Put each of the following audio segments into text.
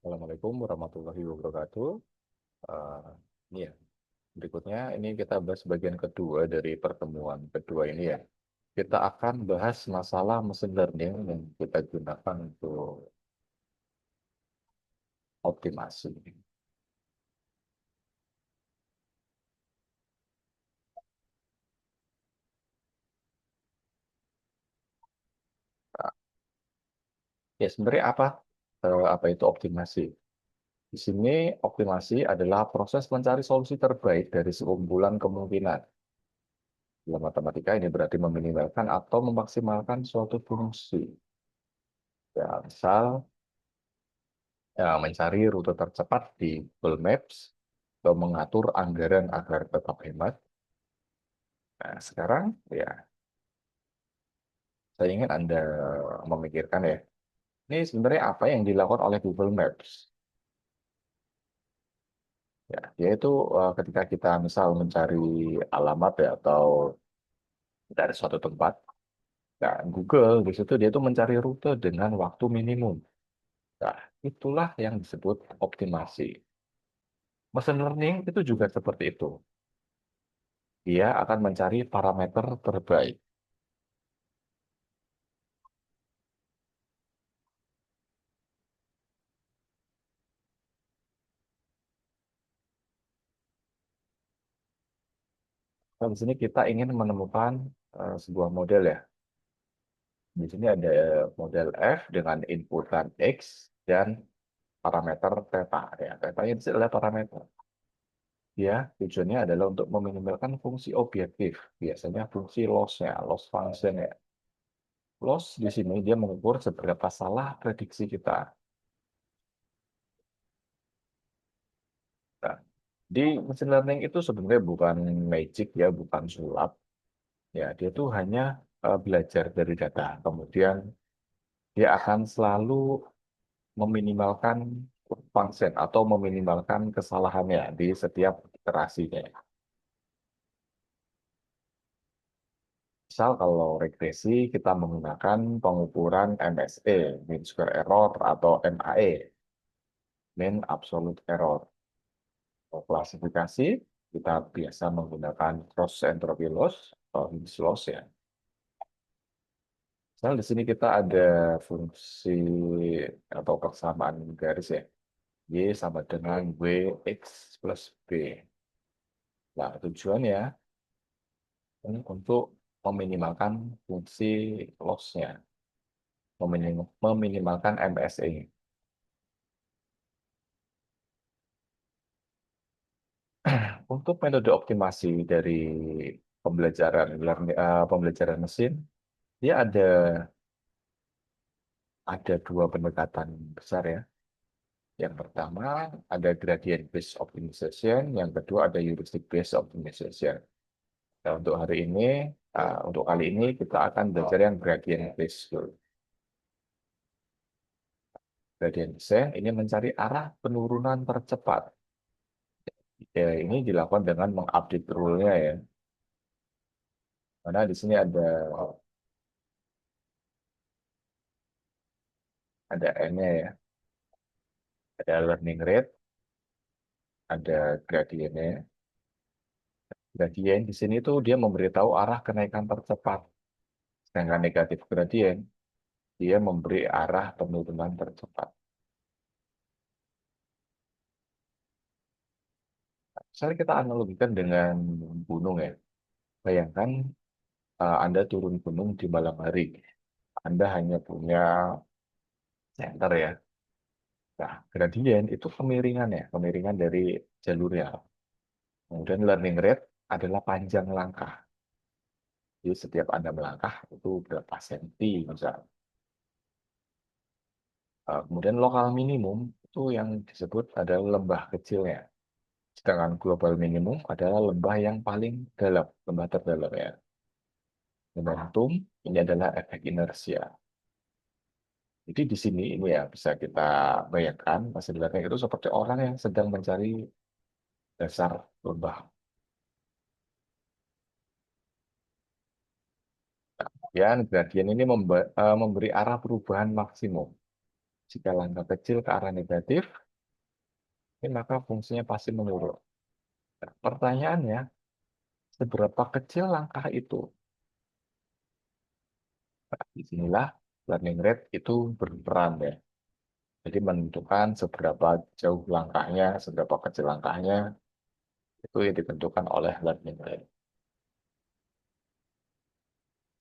Assalamualaikum warahmatullahi wabarakatuh. Eh, ini ya, berikutnya ini kita bahas bagian kedua dari pertemuan kedua ini ya. Kita akan bahas masalah mesin learning yang kita gunakan untuk optimasi. Nah, ya sebenarnya apa itu optimasi? Di sini optimasi adalah proses mencari solusi terbaik dari sekumpulan kemungkinan. Dalam matematika ini berarti meminimalkan atau memaksimalkan suatu fungsi. Ya, misal ya, mencari rute tercepat di Google Maps atau mengatur anggaran agar tetap hemat. Nah, sekarang ya saya ingin Anda memikirkan ya, ini sebenarnya apa yang dilakukan oleh Google Maps? Ya, yaitu ketika kita misal mencari alamat ya atau dari suatu tempat, nah, Google di situ dia tuh mencari rute dengan waktu minimum. Nah, itulah yang disebut optimasi. Machine learning itu juga seperti itu. Dia akan mencari parameter terbaik. Nah, di sini kita ingin menemukan sebuah model ya. Di sini ada model F dengan inputan X dan parameter theta. Ya, theta itu adalah parameter. Ya, tujuannya adalah untuk meminimalkan fungsi objektif. Biasanya fungsi loss-nya, loss function ya. Loss di sini dia mengukur seberapa salah prediksi kita. Nah, di machine learning itu sebenarnya bukan magic ya, bukan sulap. Ya, dia tuh hanya belajar dari data. Kemudian dia akan selalu meminimalkan function atau meminimalkan kesalahannya di setiap iterasinya. Misal kalau regresi kita menggunakan pengukuran MSE, mean square error atau MAE, mean absolute error. Kalau klasifikasi kita biasa menggunakan cross entropy loss atau Higgs loss ya. Misal di sini kita ada fungsi atau persamaan garis ya. Y sama dengan WX plus B. Nah, tujuannya ini untuk meminimalkan fungsi loss-nya, meminimalkan MSE. Untuk metode optimasi dari pembelajaran mesin, dia ada dua pendekatan besar ya. Yang pertama ada gradient based optimization, yang kedua ada heuristic based optimization. Nah, untuk kali ini kita akan belajar yang gradient based dulu. Gradient descent ini mencari arah penurunan tercepat. Ya, ini dilakukan dengan mengupdate rule-nya ya. Karena di sini ada N-nya ya. Ada learning rate, ada gradiennya. Gradien di sini tuh dia memberitahu arah kenaikan tercepat. Sedangkan negatif gradien, dia memberi arah penurunan tercepat. Misalnya kita analogikan dengan gunung ya. Bayangkan Anda turun gunung di malam hari. Anda hanya punya center ya. Nah, gradien itu kemiringan ya, kemiringan dari jalurnya. Kemudian learning rate adalah panjang langkah. Jadi setiap Anda melangkah itu berapa senti misal. Kemudian lokal minimum itu yang disebut adalah lembah kecilnya. Sedangkan global minimum adalah lembah yang paling dalam, lembah terdalam ya. Momentum ini adalah efek inersia. Jadi di sini ini ya bisa kita bayangkan machine learning itu seperti orang yang sedang mencari dasar lembah. Dan gradien ini memberi arah perubahan maksimum. Jika langkah kecil ke arah negatif, ini maka fungsinya pasti menurun. Nah, pertanyaannya, seberapa kecil langkah itu? Nah, disinilah learning rate itu berperan ya. Jadi menentukan seberapa jauh langkahnya, seberapa kecil langkahnya, itu yang ditentukan oleh learning rate.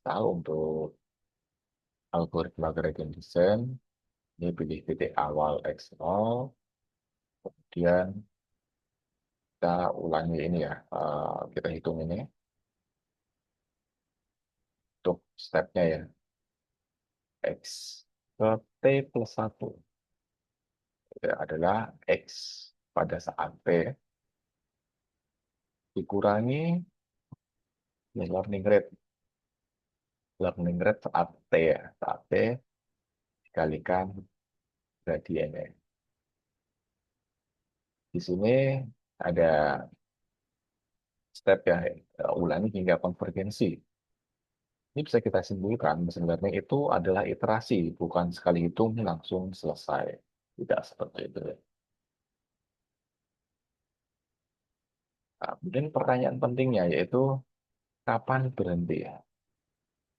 Tahu untuk algoritma gradient descent, ini pilih titik awal x0, kemudian kita ulangi ini ya, kita hitung ini untuk stepnya ya, x ke t plus 1 adalah x pada saat t dikurangi ya, learning rate saat t ya, saat t dikalikan gradiennya. Di sini ada step ya, ulangi hingga konvergensi. Ini bisa kita simpulkan, mesin learning itu adalah iterasi, bukan sekali hitung langsung selesai. Tidak seperti itu. Nah, kemudian pertanyaan pentingnya yaitu kapan berhenti ya?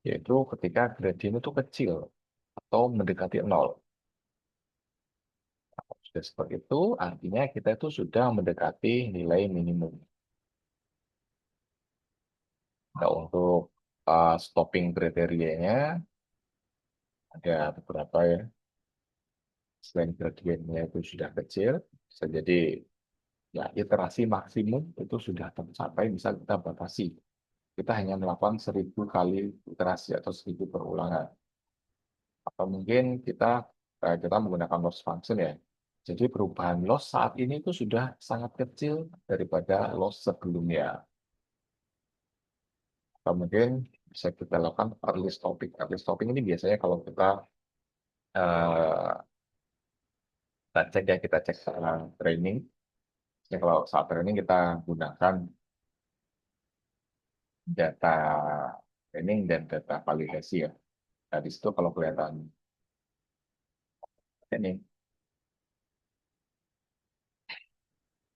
Yaitu ketika gradien itu kecil atau mendekati nol. Sudah seperti itu, artinya kita itu sudah mendekati nilai minimum. Nah, untuk stopping kriterianya ada beberapa ya. Selain gradiennya itu sudah kecil, bisa jadi ya iterasi maksimum itu sudah tercapai, bisa kita batasi. Kita hanya melakukan 1.000 kali iterasi atau 1.000 perulangan. Atau mungkin kita menggunakan loss function ya. Jadi perubahan loss saat ini itu sudah sangat kecil daripada loss sebelumnya. Atau mungkin bisa kita lakukan early stopping. Early stopping ini biasanya kalau eh, kita cek ya, kita cek sekarang training. Jadi kalau saat training kita gunakan data training dan data validasi ya. Nah, di situ kalau kelihatan ini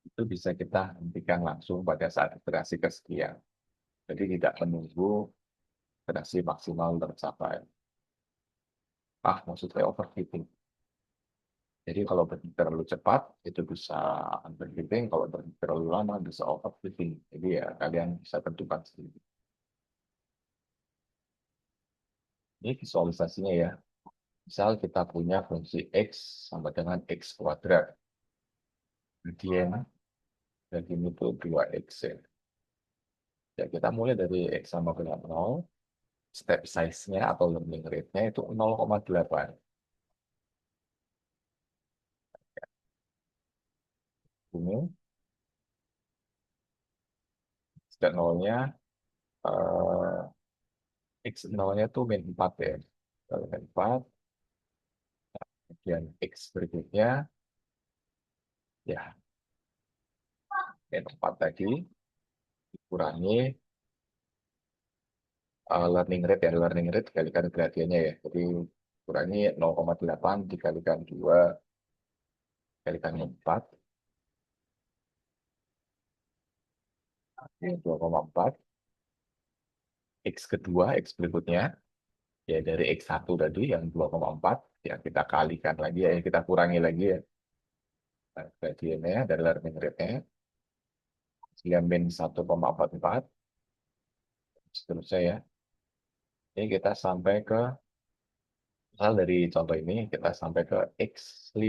itu bisa kita hentikan langsung pada saat iterasi kesekian. Jadi tidak menunggu iterasi maksimal tercapai. Maksudnya overfitting. Jadi kalau berhenti terlalu cepat itu bisa underfitting, kalau berhenti terlalu lama bisa overfitting. Jadi ya kalian bisa tentukan sendiri. Ini visualisasinya ya. Misal kita punya fungsi x sama dengan x kuadrat. Kemudian dari itu 2x ya. Ya, kita mulai dari x sama dengan 0, step size-nya atau learning rate-nya itu 0,8. Ini step 0-nya, eh, x 0-nya itu min 4 ya. Kalau min 4, kemudian x berikutnya, ya min 4 tadi, dikurangi learning rate ya. Learning rate dikalikan gradiennya ya. Jadi kurangi 0,8 dikalikan 2, dikalikan 4, 2,4. X kedua, X berikutnya, ya dari X1 tadi yang 2,4 ya kita kalikan lagi ya, kita kurangi lagi ya gradiennya dari learning rate-nya sehingga min 1,44 seterusnya ya. Ini kita sampai ke, misal dari contoh ini kita sampai ke X5,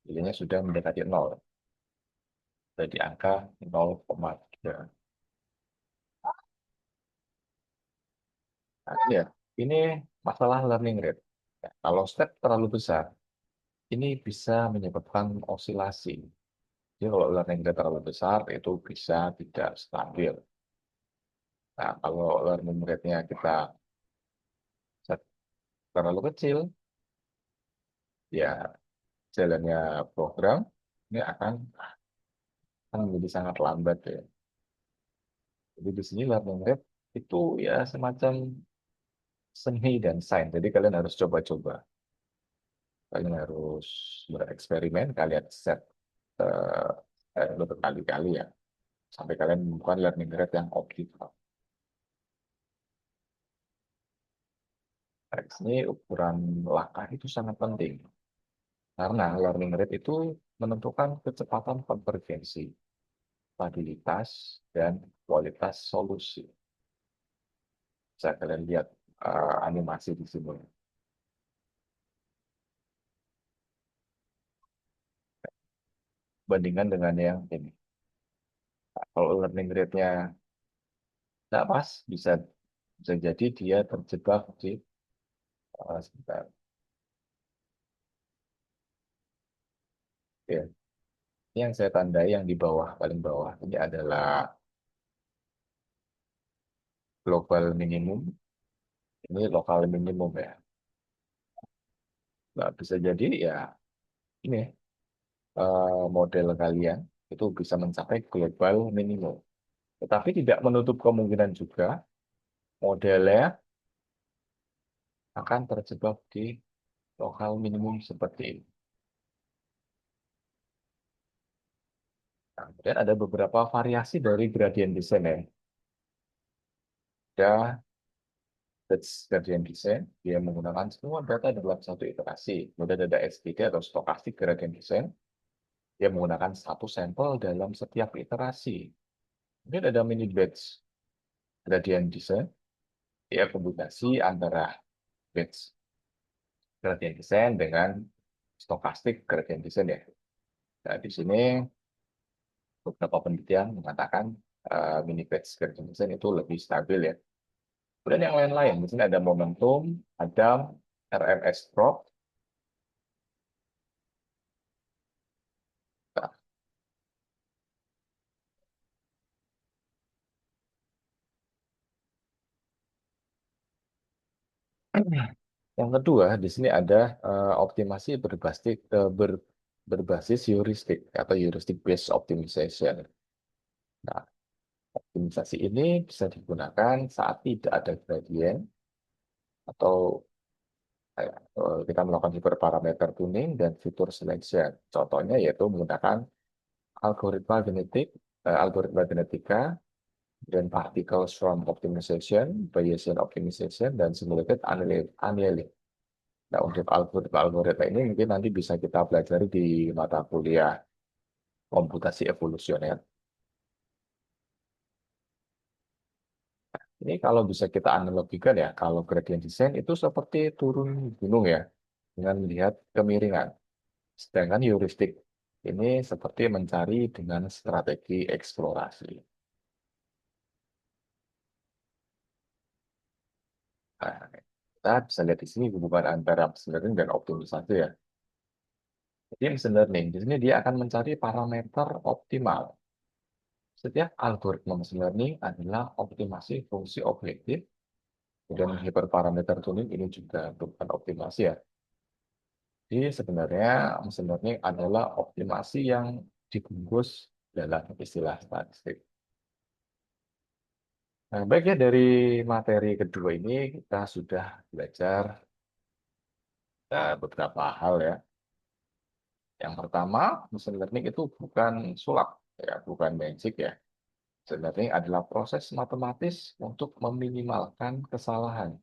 jadinya sudah mendekati 0, jadi angka 0,3. Nah, ya, ini masalah learning rate. Ya, kalau step terlalu besar, ini bisa menyebabkan osilasi. Jadi kalau learning rate terlalu besar, itu bisa tidak stabil. Nah, kalau learning rate-nya kita set terlalu kecil, ya jalannya program ini akan menjadi sangat lambat ya. Jadi di sini learning rate itu ya semacam seni dan sains. Jadi kalian harus coba-coba. Kalian harus bereksperimen, kalian set berkali-kali ya, sampai kalian menemukan learning rate yang optimal. Nah, di sini ukuran langkah itu sangat penting, karena learning rate itu menentukan kecepatan konvergensi, stabilitas, dan kualitas solusi. Bisa kalian lihat animasi di sini. Bandingkan dengan yang ini. Nah, kalau learning rate-nya tidak pas, bisa bisa jadi dia terjebak di sebentar. Ya. Ini yang saya tandai yang di bawah, paling bawah. Ini adalah global minimum, ini lokal minimum ya. Nah, bisa jadi ya ini model kalian itu bisa mencapai global minimum. Tetapi tidak menutup kemungkinan juga modelnya akan terjebak di lokal minimum seperti ini. Nah, kemudian ada beberapa variasi dari gradient descent ya. Ada Batch gradient descent, dia menggunakan semua data dalam satu iterasi. Kemudian ada S3 atau stochastic gradient descent, dia menggunakan satu sampel dalam setiap iterasi. Kemudian ada mini batch gradient descent, dia kombinasi antara batch gradient descent dengan stochastic gradient descent ya. Nah, di sini beberapa penelitian mengatakan mini batch gradient descent itu lebih stabil ya. Kemudian yang lain-lain, di sini ada momentum, ada RMS drop. Nah, yang kedua, di sini ada optimasi berbasis heuristik atau heuristic based optimization. Nah, optimisasi ini bisa digunakan saat tidak ada gradient atau kita melakukan hyperparameter tuning dan fitur selection. Contohnya yaitu menggunakan algoritma genetik, algoritma genetika, dan particle swarm optimization, Bayesian optimization, dan simulated annealing. Nah, untuk algoritma ini mungkin nanti bisa kita pelajari di mata kuliah komputasi evolusioner. Ini kalau bisa kita analogikan ya, kalau gradient descent itu seperti turun gunung ya, dengan melihat kemiringan. Sedangkan heuristik ini seperti mencari dengan strategi eksplorasi. Nah, kita bisa lihat di sini hubungan antara machine learning dan optimisasi ya. Jadi machine learning di sini dia akan mencari parameter optimal. Setiap algoritma machine learning adalah optimasi fungsi objektif dan hyperparameter tuning ini juga bukan optimasi ya. Jadi sebenarnya machine learning adalah optimasi yang dibungkus dalam istilah statistik. Nah, baik ya dari materi kedua ini kita sudah belajar beberapa hal ya. Yang pertama, machine learning itu bukan sulap ya, bukan magic ya. Machine learning adalah proses matematis untuk meminimalkan kesalahan.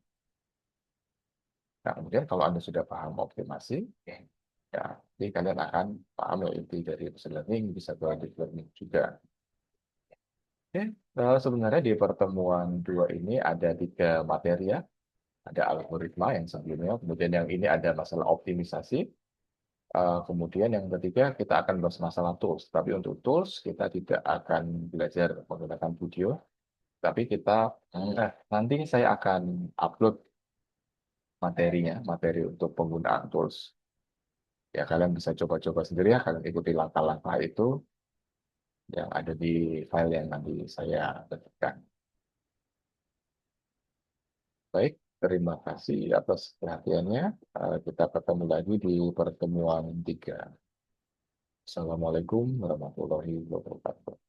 Nah, kemudian kalau Anda sudah paham optimasi, ya, jadi kalian akan paham ya inti dari machine learning, bisa ke deep learning juga. Oke, sebenarnya di pertemuan dua ini ada tiga materi ya. Ada algoritma yang sebelumnya, kemudian yang ini ada masalah optimisasi, kemudian yang ketiga kita akan bahas masalah tools. Tapi untuk tools kita tidak akan belajar menggunakan video, tapi kita nanti saya akan upload materinya, materi untuk penggunaan tools. Ya, kalian bisa coba-coba sendiri ya, kalian ikuti langkah-langkah itu yang ada di file yang nanti saya tetapkan. Baik, terima kasih atas perhatiannya. Kita ketemu lagi di pertemuan 3. Assalamualaikum warahmatullahi wabarakatuh.